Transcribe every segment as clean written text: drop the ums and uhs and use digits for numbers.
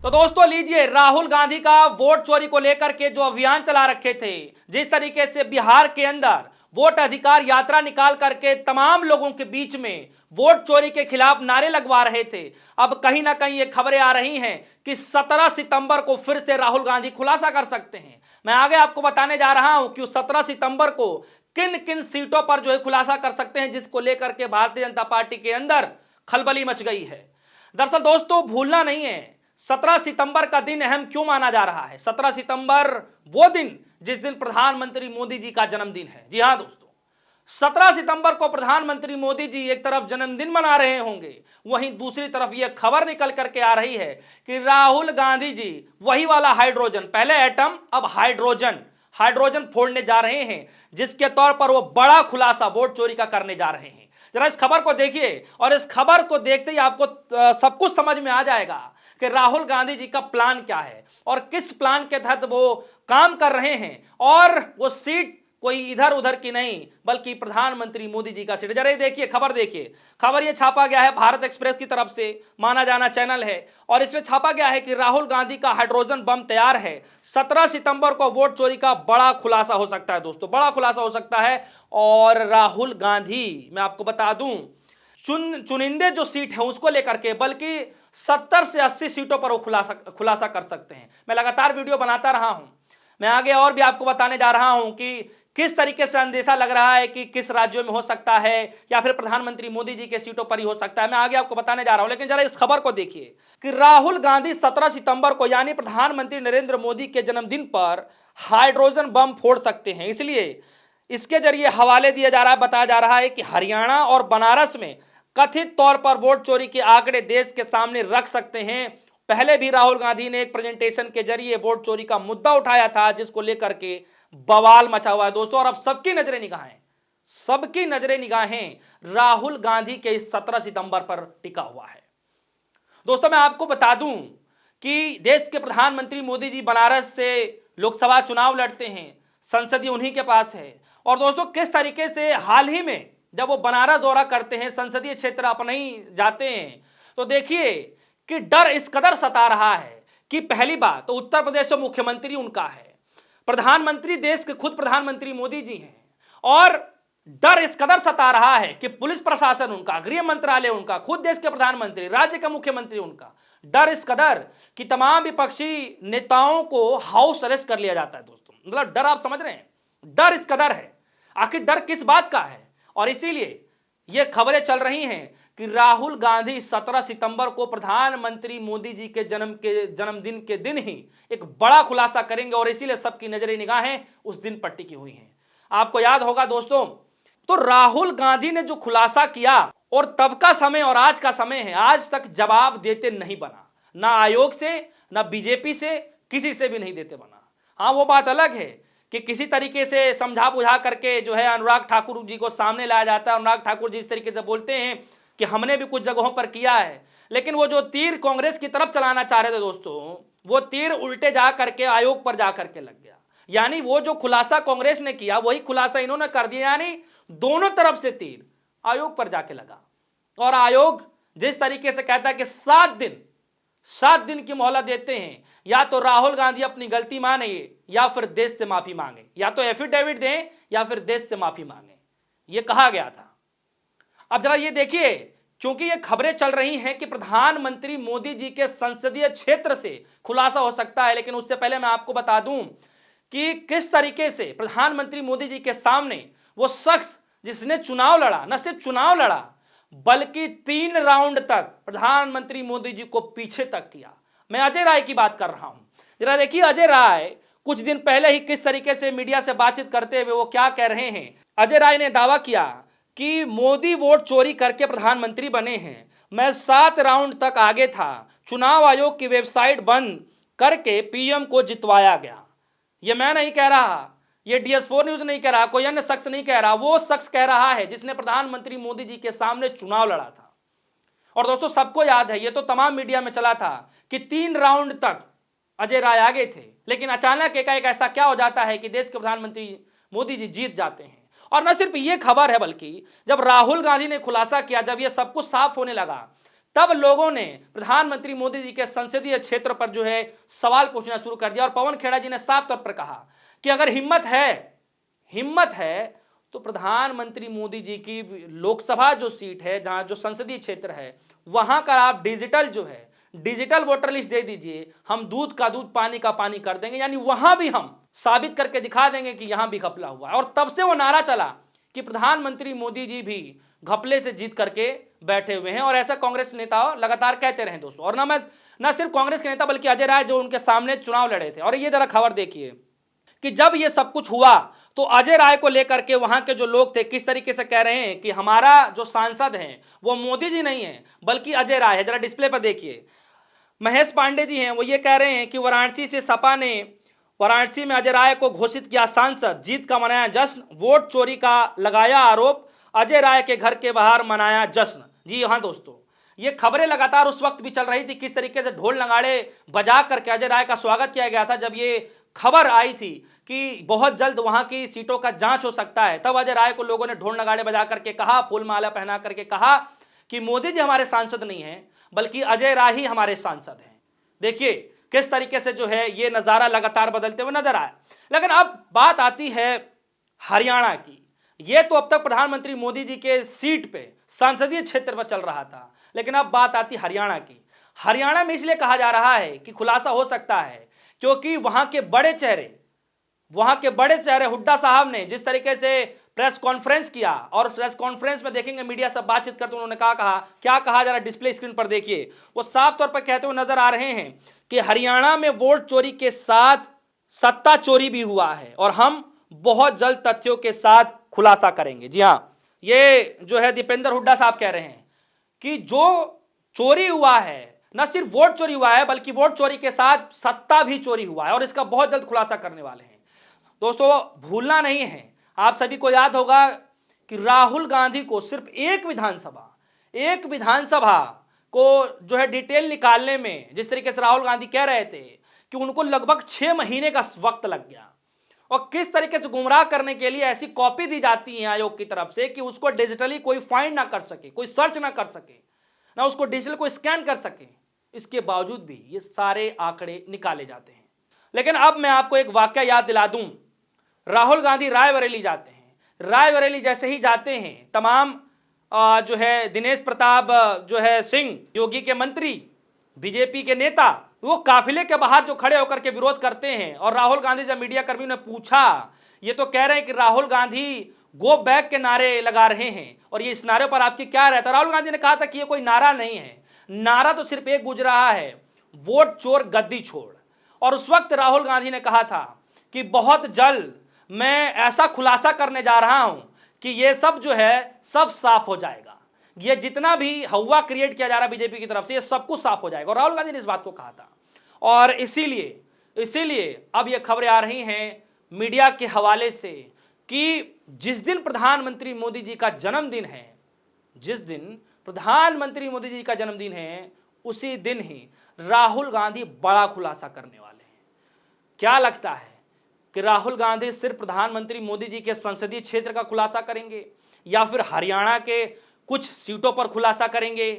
तो दोस्तों लीजिए, राहुल गांधी का वोट चोरी को लेकर के जो अभियान चला रखे थे, जिस तरीके से बिहार के अंदर वोट अधिकार यात्रा निकाल करके तमाम लोगों के बीच में वोट चोरी के खिलाफ नारे लगवा रहे थे, अब कहीं ना कहीं ये खबरें आ रही हैं कि 17 सितंबर को फिर से राहुल गांधी खुलासा कर सकते हैं। मैं आगे आपको बताने जा रहा हूं कि 17 सितंबर को किन किन सीटों पर जो है खुलासा कर सकते हैं, जिसको लेकर के भारतीय जनता पार्टी के अंदर खलबली मच गई है। दरअसल दोस्तों भूलना नहीं है, 17 सितंबर का दिन अहम क्यों माना जा रहा है। 17 सितंबर वो दिन जिस दिन प्रधानमंत्री मोदी जी का जन्मदिन है। जी हां दोस्तों, 17 सितंबर को प्रधानमंत्री मोदी जी एक तरफ जन्मदिन मना रहे होंगे, वहीं दूसरी तरफ यह खबर निकल करके आ रही है कि राहुल गांधी जी वही वाला हाइड्रोजन, पहले एटम अब हाइड्रोजन फोड़ने जा रहे हैं, जिसके तौर पर वो बड़ा खुलासा वोट चोरी का करने जा रहे हैं। जरा इस खबर को देखिए और इस खबर को देखते ही आपको सब कुछ समझ में आ जाएगा कि राहुल गांधी जी का प्लान क्या है और किस प्लान के तहत वो काम कर रहे हैं। और वो सीट कोई इधर उधर की नहीं बल्कि प्रधानमंत्री मोदी जी का सीट। जरा ये देखिए, खबर देखिए। खबर ये छापा गया है भारत एक्सप्रेस की तरफ से, माना जाना चैनल है, और इसमें छापा गया है कि राहुल गांधी का हाइड्रोजन बम तैयार है, 17 सितंबर को वोट चोरी का बड़ा खुलासा हो सकता है। दोस्तों बड़ा खुलासा हो सकता है। और राहुल गांधी, मैं आपको बता दूं, चुनिंदे जो सीट है उसको लेकर के बल्कि 70 से 80 सीटों पर वो खुलासा कर सकते हैं। मैं लगातार वीडियो बनाता रहा हूं, मैं आगे और भी आपको बताने जा रहा हूं कि किस तरीके से अंदेशा लग रहा है कि किस राज्यों में हो सकता है या फिर प्रधानमंत्री मोदी जी के सीटों पर ही हो सकता है। मैं आगे आपको बताने जा रहा हूं, लेकिन जरा इस खबर को देखिए कि राहुल गांधी 17 सितंबर को यानी प्रधानमंत्री नरेंद्र मोदी के जन्मदिन पर हाइड्रोजन बम फोड़ सकते हैं। इसलिए इसके जरिए हवाले दिया जा रहा है, बताया जा रहा है कि हरियाणा और बनारस में कथित तौर पर वोट चोरी के आंकड़े देश के सामने रख सकते हैं। पहले भी राहुल गांधी ने एक प्रेजेंटेशन के जरिए वोट चोरी का मुद्दा उठाया था, जिसको लेकर के बवाल मचा हुआ है दोस्तों। और अब सबकी नजरें निगाहें राहुल गांधी के इस 17 सितंबर पर टिका हुआ है। दोस्तों मैं आपको बता दूं कि देश के प्रधानमंत्री मोदी जी बनारस से लोकसभा चुनाव लड़ते हैं, संसदीय उन्हीं के पास है। और दोस्तों किस तरीके से हाल ही में जब वो बनारस दौरा करते हैं, संसदीय क्षेत्र अपने ही जाते हैं, तो देखिए कि डर इस कदर सता रहा है कि पहली बात तो उत्तर प्रदेश में मुख्यमंत्री उनका है, प्रधानमंत्री देश के खुद प्रधानमंत्री मोदी जी हैं, और डर इस कदर सता रहा है कि पुलिस प्रशासन उनका, गृह मंत्रालय उनका, खुद देश के प्रधानमंत्री, राज्य का मुख्यमंत्री उनका, डर इस कदर कि तमाम विपक्षी नेताओं को हाउस अरेस्ट कर लिया जाता है। दोस्तों मतलब डर, आप समझ रहे हैं, डर इस कदर है। आखिर डर किस बात का है? और इसीलिए ये खबरें चल रही हैं कि राहुल गांधी 17 सितंबर को प्रधानमंत्री मोदी जी के जन्मदिन के दिन ही एक बड़ा खुलासा करेंगे, और इसीलिए सबकी नजरें निगाहें उस दिन पर टिकी हुई हैं। आपको याद होगा दोस्तों, तो राहुल गांधी ने जो खुलासा किया और तब का समय और आज का समय है, आज तक जवाब देते नहीं बना, ना आयोग से, ना बीजेपी से, किसी से भी नहीं देते बना। हाँ वो बात अलग है कि किसी तरीके से समझा बुझा करके जो है अनुराग ठाकुर जी को सामने लाया जाता है। अनुराग ठाकुर जी इस तरीके से बोलते हैं कि हमने भी कुछ जगहों पर किया है, लेकिन वो जो तीर कांग्रेस की तरफ चलाना चाह रहे थे दोस्तों, वो तीर उल्टे जा करके आयोग पर जा करके लग गया। यानी वो जो खुलासा कांग्रेस ने किया वही खुलासा इन्होंने कर दिया, यानी दोनों तरफ से तीर आयोग पर जाके लगा। और आयोग जिस तरीके से कहता है कि 7 दिन की मोहलत देते हैं, या तो राहुल गांधी अपनी गलती माने या फिर देश से माफी मांगे, या तो एफिडेविट दें या फिर देश से माफी मांगे, यह कहा गया था। अब जरा ये देखिए, क्योंकि ये खबरें चल रही हैं कि प्रधानमंत्री मोदी जी के संसदीय क्षेत्र से खुलासा हो सकता है, लेकिन उससे पहले मैं आपको बता दूं कि किस तरीके से प्रधानमंत्री मोदी जी के सामने वो शख्स जिसने चुनाव लड़ा, न सिर्फ चुनाव लड़ा बल्कि 3 राउंड तक प्रधानमंत्री मोदी जी को पीछे तक किया। मैं अजय राय की बात कर रहा हूं। जरा देखिए अजय राय कुछ दिन पहले ही किस तरीके से मीडिया से बातचीत करते हुए वो क्या कह रहे हैं। अजय राय ने दावा किया कि मोदी वोट चोरी करके प्रधानमंत्री बने हैं, मैं 7 राउंड तक आगे था, चुनाव आयोग की वेबसाइट बंद करके पीएम को जितवाया गया। ये मैं नहीं कह रहा, ये DS4 न्यूज नहीं कह रहा, कोई अन्य शख्स नहीं कह रहा, वो शख्स कह रहा है जिसने प्रधानमंत्री मोदी जी के सामने चुनाव लड़ा था। और दोस्तों सबको याद है, ये तो तमाम मीडिया में चला था कि 3 राउंड तक अजय राय आगे थे, लेकिन अचानक एकाएक ऐसा क्या हो जाता है कि देश के प्रधानमंत्री मोदी जी जीत जाते हैं। और न सिर्फ ये खबर है, बल्कि जब राहुल गांधी ने खुलासा किया, जब ये सब कुछ साफ होने लगा, तब लोगों ने प्रधानमंत्री मोदी जी के संसदीय क्षेत्र पर जो है सवाल पूछना शुरू कर दिया और पवन खेड़ा जी ने साफ तौर पर कहा कि अगर हिम्मत है तो प्रधानमंत्री मोदी जी की लोकसभा जो सीट है, जहां जो संसदीय क्षेत्र है, वहां का आप डिजिटल वोटर लिस्ट दे दीजिए, हम दूध का दूध पानी का पानी कर देंगे। यानी वहां भी हम साबित करके दिखा देंगे कि यहां भी घपला हुआ है। और तब से वो नारा चला कि प्रधानमंत्री मोदी जी भी घपले से जीत करके बैठे हुए हैं, और ऐसा कांग्रेस नेता लगातार कहते रहे दोस्तों। और ना सिर्फ कांग्रेस के नेता बल्कि अजय राय जो उनके सामने चुनाव लड़े थे। और ये जरा खबर देखिए कि जब ये सब कुछ हुआ तो अजय राय को लेकर के वहां के जो लोग थे किस तरीके से कह रहे हैं कि हमारा जो सांसद हैं वो मोदी जी नहीं है बल्कि अजय राय है। जरा डिस्प्ले पर देखिए, महेश पांडे जी हैं, वो ये कह रहे हैं कि वाराणसी से सपा ने वाराणसी में अजय राय को घोषित किया सांसद, जीत का मनाया जश्न, वोट चोरी का लगाया आरोप, अजय राय के घर के बाहर मनाया जश्न। जी हाँ दोस्तों, ये खबरें लगातार उस वक्त भी चल रही थी किस तरीके से ढोल नगाड़े बजा करके अजय राय का स्वागत किया गया था। जब ये खबर आई थी कि बहुत जल्द वहां की सीटों का जांच हो सकता है, तब अजय राय को लोगों ने ढोल नगाड़े बजा करके कहा, फूल माला पहना करके कहा कि मोदी जी हमारे सांसद नहीं हैं बल्कि अजय राय ही हमारे सांसद हैं। देखिए किस तरीके से जो है ये नजारा लगातार बदलते हुए नजर आया। लेकिन अब बात आती है हरियाणा की। ये तो अब तक प्रधानमंत्री मोदी जी के सीट पे संसदीय क्षेत्र पर चल रहा था, लेकिन अब बात आती हरियाणा की। हरियाणा में इसलिए कहा जा रहा है कि खुलासा हो सकता है क्योंकि वहां के बड़े चेहरे हुड्डा साहब ने जिस तरीके से प्रेस कॉन्फ्रेंस किया, और प्रेस कॉन्फ्रेंस में देखेंगे मीडिया सब बातचीत करते उन्होंने क्या कहा जरा डिस्प्ले स्क्रीन पर देखिए। वो साफ तौर पर कहते हुए नजर आ रहे हैं कि हरियाणा में वोट चोरी के साथ सत्ता चोरी भी हुआ है और हम बहुत जल्द तथ्यों के साथ खुलासा करेंगे। जी हां, ये जो है दीपेंद्र हुड्डा साहब कह रहे हैं कि जो चोरी हुआ है, न सिर्फ वोट चोरी हुआ है बल्कि वोट चोरी के साथ सत्ता भी चोरी हुआ है और इसका बहुत जल्द खुलासा करने वाले हैं। दोस्तों भूलना नहीं है, आप सभी को याद होगा कि राहुल गांधी को सिर्फ एक विधानसभा को जो है डिटेल निकालने में जिस तरीके से राहुल गांधी कह रहे थे कि उनको लगभग 6 महीने का वक्त लग गया, और किस तरीके से गुमराह करने के लिए ऐसी कॉपी दी जाती है आयोग की तरफ से कि उसको डिजिटली कोई फाइंड ना कर सके, कोई सर्च ना कर सके, ना उसको डिजिटल कोई स्कैन कर सके, इसके बावजूद भी ये सारे आंकड़े निकाले जाते हैं। लेकिन अब मैं आपको एक वाकया याद दिला दूं, राहुल गांधी रायबरेली जाते हैं। रायबरेली जैसे ही जाते हैं, तमाम जो है दिनेश प्रताप जो है सिंह, योगी के मंत्री, बीजेपी के नेता, वो काफिले के बाहर जो खड़े होकर के विरोध करते हैं। और राहुल गांधी जब मीडिया कर्मियों ने पूछा, ये तो कह रहे हैं कि राहुल गांधी गो बैक के नारे लगा रहे हैं और ये इस नारे पर आपकी क्या रहता है। राहुल गांधी ने कहा था कि ये कोई नारा नहीं है, नारा तो सिर्फ एक गुज रहा है, वोट चोर गद्दी छोड़। और उस वक्त राहुल गांधी ने कहा था कि बहुत जल्द मैं ऐसा खुलासा करने जा रहा हूं कि ये सब जो है सब साफ हो जाएगा, ये जितना भी हवा क्रिएट किया जा रहा है बीजेपी की तरफ से ये सब कुछ साफ हो जाएगा। और राहुल गांधी ने इस बात को कहा था। और इसीलिए अब ये खबरें आ रही हैं मीडिया के हवाले से कि जिस दिन प्रधानमंत्री मोदी जी का जन्मदिन है, उसी दिन ही राहुल गांधी बड़ा खुलासा करने वाले हैं। क्या लगता है कि राहुल गांधी सिर्फ प्रधानमंत्री मोदी जी के संसदीय क्षेत्र का खुलासा करेंगे या फिर हरियाणा के कुछ सीटों पर खुलासा करेंगे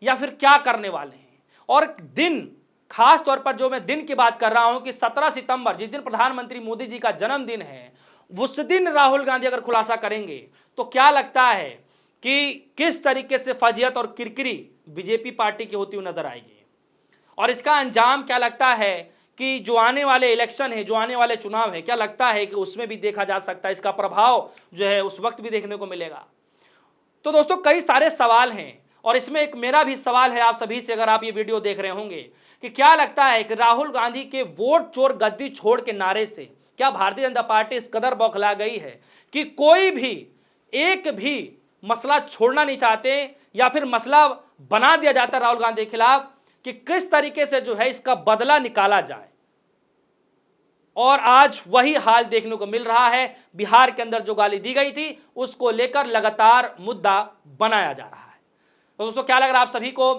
या फिर क्या करने वाले हैं? और दिन, खास तौर पर जो मैं दिन की बात कर रहा हूं कि 17 सितंबर जिस दिन प्रधानमंत्री मोदी जी का जन्मदिन है, उस दिन राहुल गांधी अगर खुलासा करेंगे तो क्या लगता है कि किस तरीके से फजीहत और किरकिरी बीजेपी पार्टी की होती हुई नजर आएगी, और इसका अंजाम क्या लगता है कि जो आने वाले इलेक्शन है, जो आने वाले चुनाव है, क्या लगता है कि उसमें भी देखा जा सकता है, इसका प्रभाव जो है उस वक्त भी देखने को मिलेगा। तो दोस्तों कई सारे सवाल हैं और इसमें एक मेरा भी सवाल है आप सभी से, अगर आप ये वीडियो देख रहे होंगे, कि क्या लगता है कि राहुल गांधी के वोट चोर गद्दी छोड़ के नारे से क्या भारतीय जनता पार्टी इस कदर बौखला गई है कि कोई भी एक भी मसला छोड़ना नहीं चाहते या फिर मसला बना दिया जाता है राहुल गांधी के खिलाफ कि किस तरीके से जो है इसका बदला निकाला जाए। और आज वही हाल देखने को मिल रहा है। बिहार के अंदर जो गाली दी गई थी उसको लेकर लगातार मुद्दा बनाया जा रहा है। तो दोस्तों क्या लग रहा है आप सभी को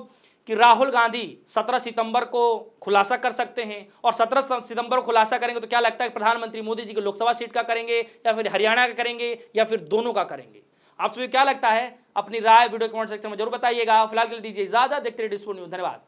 कि राहुल गांधी 17 सितंबर को खुलासा कर सकते हैं, और 17 सितंबर को खुलासा करेंगे तो क्या लगता है कि प्रधानमंत्री मोदी जी की लोकसभा सीट का करेंगे या फिर हरियाणा का करेंगे या फिर दोनों का करेंगे? आप सभी क्या लगता है, अपनी राय वीडियो कमेंट सेक्शन में जरूर बताइएगा। फिलहाल के लिए दीजिए इजाजत, देखते रहिए डिस्को न्यूज। धन्यवाद।